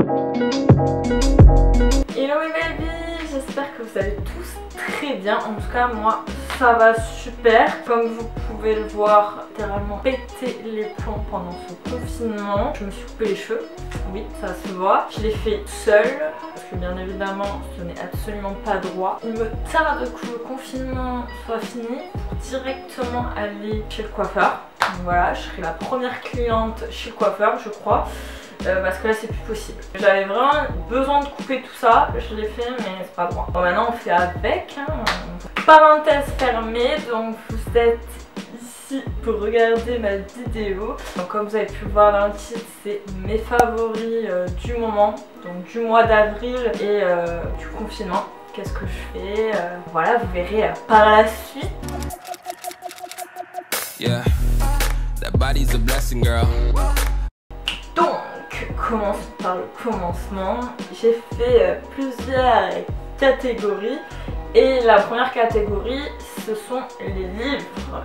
Hello mes baby, j'espère que vous allez tous très bien. En tout cas moi ça va super. Comme vous pouvez le voir, littéralement péter les plombs pendant ce confinement. Je me suis coupé les cheveux, oui ça se voit. Je l'ai fait seule parce que bien évidemment ce n'est absolument pas droit. Il me tarde que le confinement soit fini pour directement aller chez le coiffeur. Donc voilà, je serai la première cliente chez le coiffeur je crois. Parce que là c'est plus possible. J'avais vraiment besoin de couper tout ça, je l'ai fait mais c'est pas droit. Bon maintenant on fait avec, hein. Parenthèse fermée, donc vous êtes ici pour regarder ma vidéo. Donc comme vous avez pu le voir dans le titre, c'est mes favoris du moment, donc du mois d'avril et du confinement. Qu'est-ce que je fais, voilà vous verrez par la suite. Yeah, that body's a blessing, girl. Commence par le commencement. J'ai fait plusieurs catégories et la première catégorie ce sont les livres.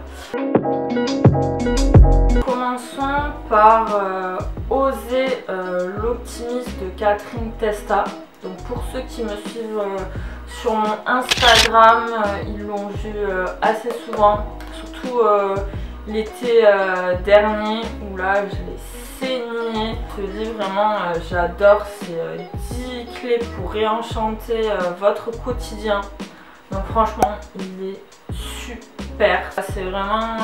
Commençons par Oser l'optimiste de Catherine Testa. Donc pour ceux qui me suivent sur mon Instagram, ils l'ont vu assez souvent, surtout l'été dernier où là je l'ai saigné. Ce livre vraiment j'adore, c'est 10 clés pour réenchanter votre quotidien. Donc franchement il est super. C'est vraiment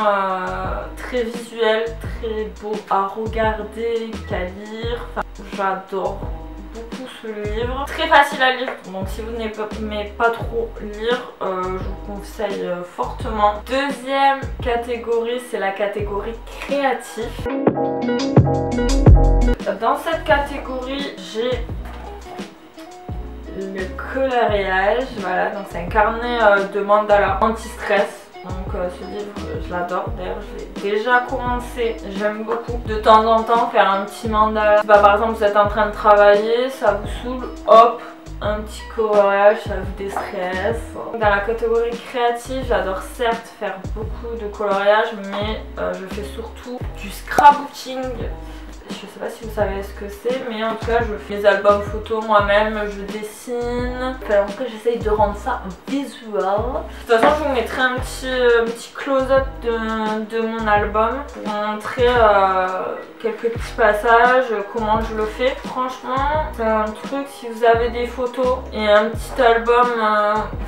très visuel, très beau à regarder, qu'à lire. Enfin, j'adore beaucoup ce livre. Très facile à lire, donc si vous n'aimez pas trop lire, je vous conseille fortement. Deuxième catégorie, c'est la catégorie créatif. Dans cette catégorie, j'ai le coloriage. Voilà, donc c'est un carnet de mandala anti-stress. Donc ce livre je l'adore, d'ailleurs je l'ai déjà commencé, j'aime beaucoup de temps en temps faire un petit mandala. Bah, par exemple vous êtes en train de travailler, ça vous saoule, hop, un petit coloriage, ça vous déstresse. Dans la catégorie créative, j'adore certes faire beaucoup de coloriage, mais je fais surtout du scrapbooking. Je sais pas si vous savez ce que c'est, mais en tout cas je fais des albums photos moi-même, je dessine. Enfin, en tout cas j'essaye de rendre ça visuel. De toute façon je vous mettrai un petit close-up de mon album pour vous montrer quelques petits passages, comment je le fais. Franchement c'est un truc, si vous avez des photos et un petit album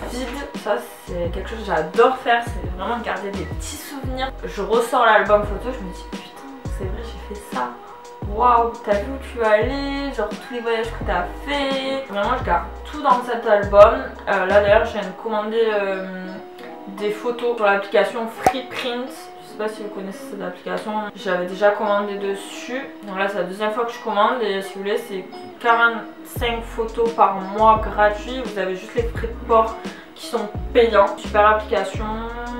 vide, ça c'est quelque chose que j'adore faire, c'est vraiment garder des petits souvenirs. Je ressors l'album photo, je me dis putain c'est vrai j'ai fait ça. Waouh, t'as vu où tu es allé, genre tous les voyages que t'as fait. Vraiment, je garde tout dans cet album. Là d'ailleurs, je viens de commander des photos sur l'application Freeprint. Je sais pas si vous connaissez cette application. J'avais déjà commandé dessus. Donc là, c'est la deuxième fois que je commande. Et si vous voulez, c'est 45 photos par mois gratuits. Vous avez juste les frais de port qui sont payants. Super application.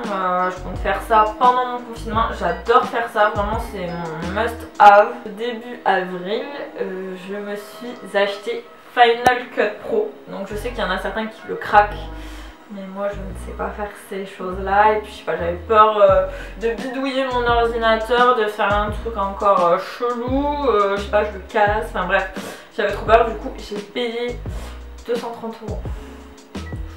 Je compte faire ça pendant mon confinement. J'adore faire ça, vraiment c'est mon must have. Début avril, je me suis acheté Final Cut Pro. Donc je sais qu'il y en a certains qui le craquent, mais moi je ne sais pas faire ces choses là. Et puis je sais pas, j'avais peur de bidouiller mon ordinateur, de faire un truc encore chelou, je sais pas, je le casse, enfin bref, j'avais trop peur. Du coup j'ai payé 230 €.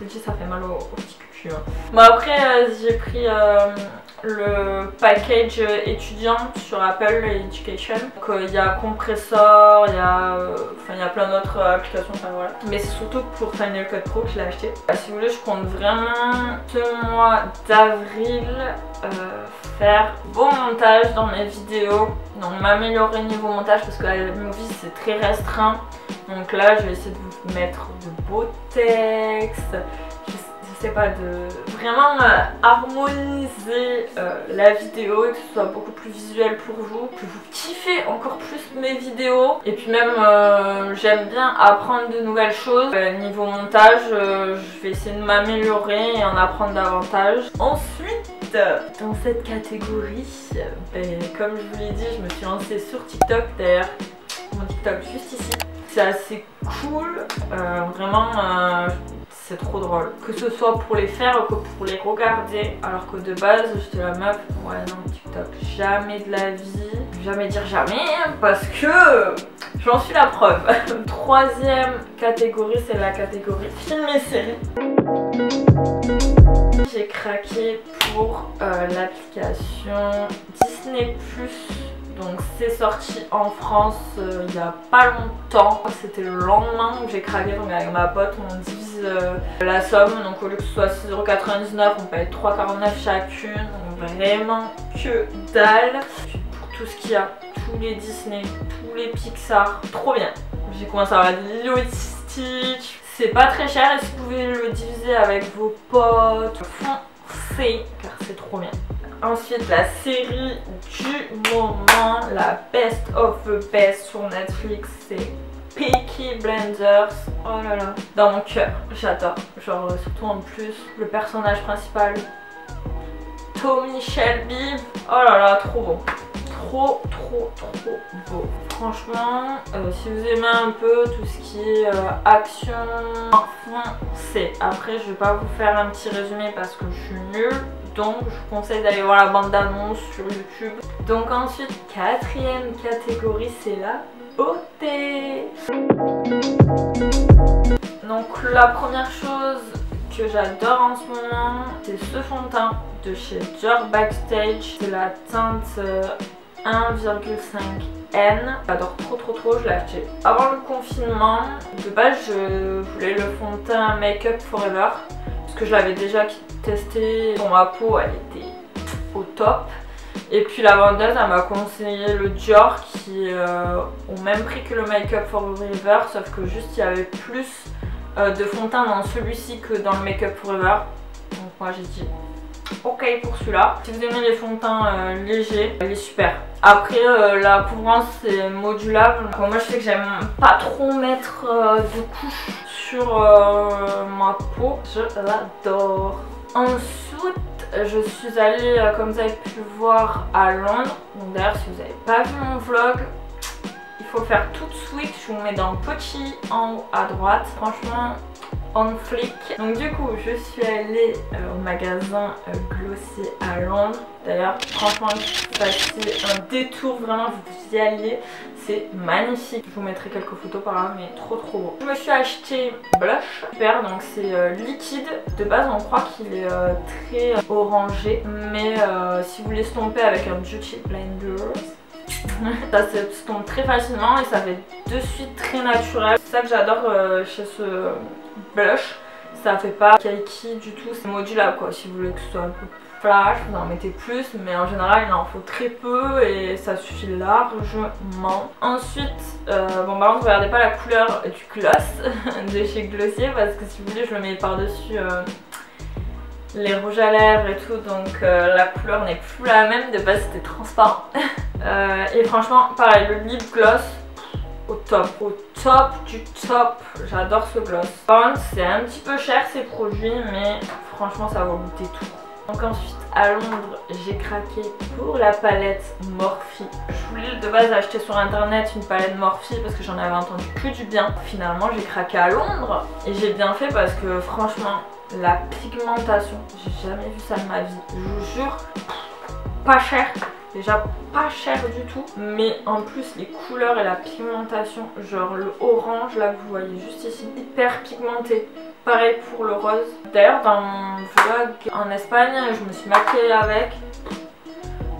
Je vous dis, ça fait mal au petit cul. Bon après j'ai pris le package étudiant sur Apple Education. Donc il y a Compressor, il y a plein d'autres applications, enfin voilà. Mais c'est surtout pour Final Cut Pro que je l'ai acheté. Si vous voulez, je compte vraiment ce mois d'avril faire beau montage dans mes vidéos. Donc m'améliorer niveau montage parce que la movie c'est très restreint. Donc là je vais essayer de vous mettre de beaux textes. Je sais pas, de vraiment harmoniser la vidéo et que ce soit beaucoup plus visuel pour vous, que vous kiffez encore plus mes vidéos. Et puis même j'aime bien apprendre de nouvelles choses. Niveau montage, je vais essayer de m'améliorer et en apprendre davantage. Ensuite, dans cette catégorie, comme je vous l'ai dit, je me suis lancée sur TikTok. D'ailleurs, mon TikTok juste ici. C'est assez cool, vraiment c'est trop drôle. Que ce soit pour les faire ou que pour les regarder. Alors que de base, j'étais la meuf, ouais non, TikTok, jamais de la vie. Jamais dire jamais, parce que je J'en suis la preuve. Troisième catégorie, c'est la catégorie film et séries. J'ai craqué pour l'application Disney+. Donc c'est sorti en France il n'y a pas longtemps. C'était le lendemain où j'ai craqué. Donc avec ma pote on divise la somme. Donc au lieu que ce soit 6,99 €, on paye 3,49 € chacune. Donc vraiment que dalle. Pour tout ce qu'il y a, tous les Disney, tous les Pixar, trop bien. J'ai commencé à regarder Lilo et Stitch. C'est pas très cher et si vous pouvez le diviser avec vos potes, foncez car c'est trop bien. Ensuite, la série du moment, la best of the best sur Netflix, c'est Peaky Blinders. Oh là là, dans mon cœur, j'adore. Genre, surtout en plus, le personnage principal, Tommy Shelby. Oh là là, trop beau. Trop beau. Franchement, si vous aimez un peu tout ce qui est action, foncez. Après, je vais pas vous faire un petit résumé parce que je suis nulle. Donc je vous conseille d'aller voir la bande d'annonce sur YouTube. Donc ensuite, quatrième catégorie, c'est la beauté. Donc la première chose que j'adore en ce moment, c'est ce fond de teint de chez Dior Backstage. C'est la teinte 1,5N. J'adore trop, je l'ai acheté avant le confinement. De base, je voulais le fond de teint Make Up Forever parce que je l'avais déjà testé pour ma peau, elle était au top. Et puis la vendeuse elle m'a conseillé le Dior qui est au même prix que le Make Up Forever, sauf que juste il y avait plus de fond de teint dans celui-ci que dans le Make Up Forever. Donc moi j'ai dit ok pour celui-là. Si vous aimez les fonds de teint légers, il est super. Après la couvrance c'est modulable. Moi je sais que j'aime pas trop mettre de couches sur ma peau. Je l'adore. Ensuite, je suis allée, comme vous avez pu voir, à Londres. Donc d'ailleurs, si vous n'avez pas vu mon vlog, il faut le faire tout de suite. Je vous mets dans petit en haut à droite. Franchement, on flic. Donc du coup, je suis allée au magasin Glossier à Londres. D'ailleurs, franchement, c'est un détour, vraiment, vous y alliez. C'est magnifique. Je vous mettrai quelques photos par là, mais trop beau. Je me suis acheté blush. Super, donc c'est liquide. De base, on croit qu'il est très orangé. Mais si vous l'estompez avec un Beauty Blender, ça s'estompe très facilement et ça fait de suite très naturel. C'est ça que j'adore chez ce blush. Ça fait pas cakey du tout, c'est modulable quoi. Si vous voulez que ce soit un peu flash, vous en mettez plus, mais en général il en faut très peu et ça suffit largement. Ensuite, bon par contre regardez pas la couleur du gloss de chez Glossier parce que si vous voulez je le mets par-dessus les rouges à lèvres et tout, donc la couleur n'est plus la même, de base c'était transparent. Et franchement pareil, le lip gloss au top du top, j'adore ce gloss. Par contre c'est un petit peu cher ces produits, mais franchement ça vaut le détour. Donc ensuite à Londres j'ai craqué pour la palette Morphe. Je voulais de base acheter sur internet une palette Morphe parce que j'en avais entendu que du bien. Finalement j'ai craqué à Londres et j'ai bien fait parce que franchement la pigmentation, j'ai jamais vu ça de ma vie. Je vous jure, pas cher. Déjà pas cher du tout, mais en plus les couleurs et la pigmentation, genre le orange là que vous voyez juste ici, hyper pigmenté. Pareil pour le rose. D'ailleurs dans mon vlog en Espagne, je me suis maquillée avec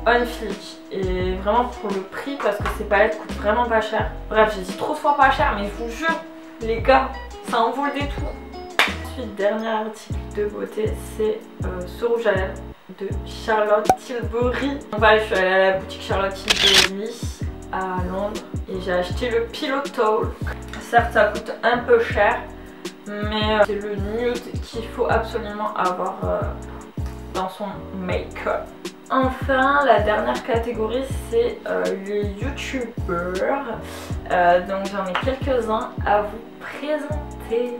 on flic. Et vraiment pour le prix, parce que ces palettes coûtent vraiment pas cher. Bref, j'ai dit trop de fois pas cher, mais je vous jure les gars, ça en vaut le détour. Ensuite, dernier article de beauté, c'est ce rouge à lèvres de Charlotte Tilbury. Donc voilà, je suis allée à la boutique Charlotte Tilbury à Londres et j'ai acheté le Pillow Talk. Certes ça coûte un peu cher, mais c'est le nude qu'il faut absolument avoir dans son make-up. Enfin, la dernière catégorie c'est les youtubeurs. Donc j'en ai quelques-uns à vous présenter.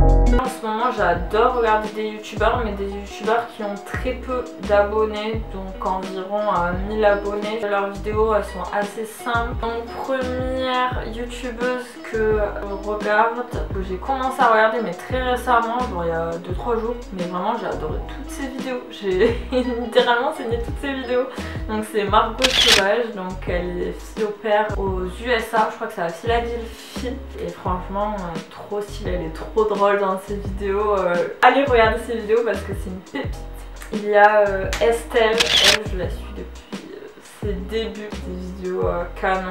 En ce moment j'adore regarder des youtubeurs, mais des youtubeurs qui ont très peu d'abonnés, donc environ 1000 abonnés. Leurs vidéos elles sont assez simples. Donc première youtubeuse que je regarde, que j'ai commencé à regarder mais très récemment, genre il y a 2-3 jours, mais vraiment j'ai adoré toutes ses vidéos. J'ai littéralement saigné toutes ses vidéos. Donc c'est Margot Sauvage, donc elle est fille au père aux USA, je crois que c'est à Philadelphie. Et franchement trop stylée, elle est trop drôle dans ses vidéos. Allez regarder ses vidéos parce que c'est une pépite. Il y a Estelle, elle je la suis depuis ses débuts des vidéos canon.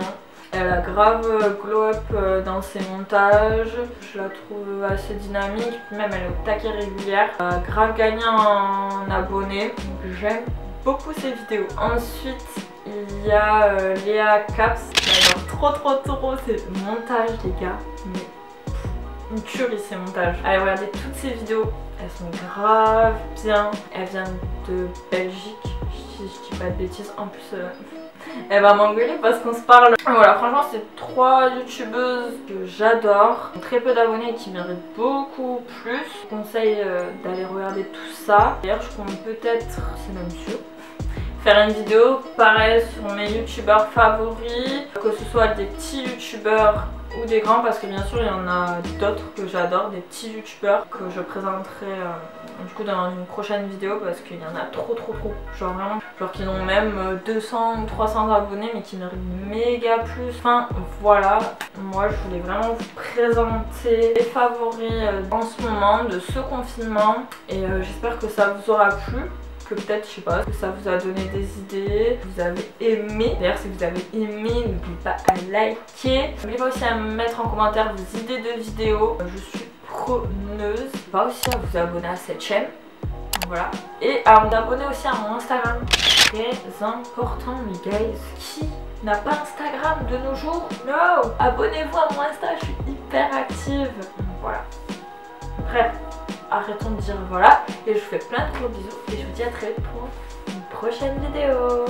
Elle a grave glow up dans ses montages, je la trouve assez dynamique, même elle est au taquet régulière. Elle a grave gagné en abonnés, donc j'aime beaucoup ses vidéos. Ensuite il y a Léa Caps, j'adore trop ses montages les gars, mais une tuerie ces montages. Allez regarder toutes ces vidéos, elles sont grave bien. Elle vient de Belgique, si je dis pas de bêtises. En plus elle va m'engueuler parce qu'on se parle. Voilà, franchement c'est 3 youtubeuses que j'adore, très peu d'abonnés et qui méritent beaucoup plus. Je vous conseille d'aller regarder tout ça. D'ailleurs je compte peut-être, c'est même sûr, faire une vidéo pareil sur mes youtubeurs favoris, que ce soit des petits youtubeurs ou des grands, parce que bien sûr il y en a d'autres que j'adore, des petits youtubeurs que je présenterai du coup dans une prochaine vidéo, parce qu'il y en a trop, genre vraiment, genre qui ont même 200 ou 300 abonnés mais qui méritent méga plus. Enfin voilà, moi je voulais vraiment vous présenter les favoris en ce moment de ce confinement, et j'espère que ça vous aura plu. Que peut-être, je sais pas, que ça vous a donné des idées, que vous avez aimé. D'ailleurs si vous avez aimé, n'oubliez pas à liker. N'oubliez pas aussi à me mettre en commentaire vos idées de vidéos. Je suis preneuse. N'oubliez pas aussi à vous abonner à cette chaîne. Voilà. Et à vous abonner aussi à mon Instagram. Très important les guys. Qui n'a pas Instagram de nos jours? No! Abonnez-vous à mon Insta, je suis hyper active. Voilà. Bref. Arrêtons de dire voilà, et je vous fais plein de gros bisous et je vous dis à très vite pour une prochaine vidéo.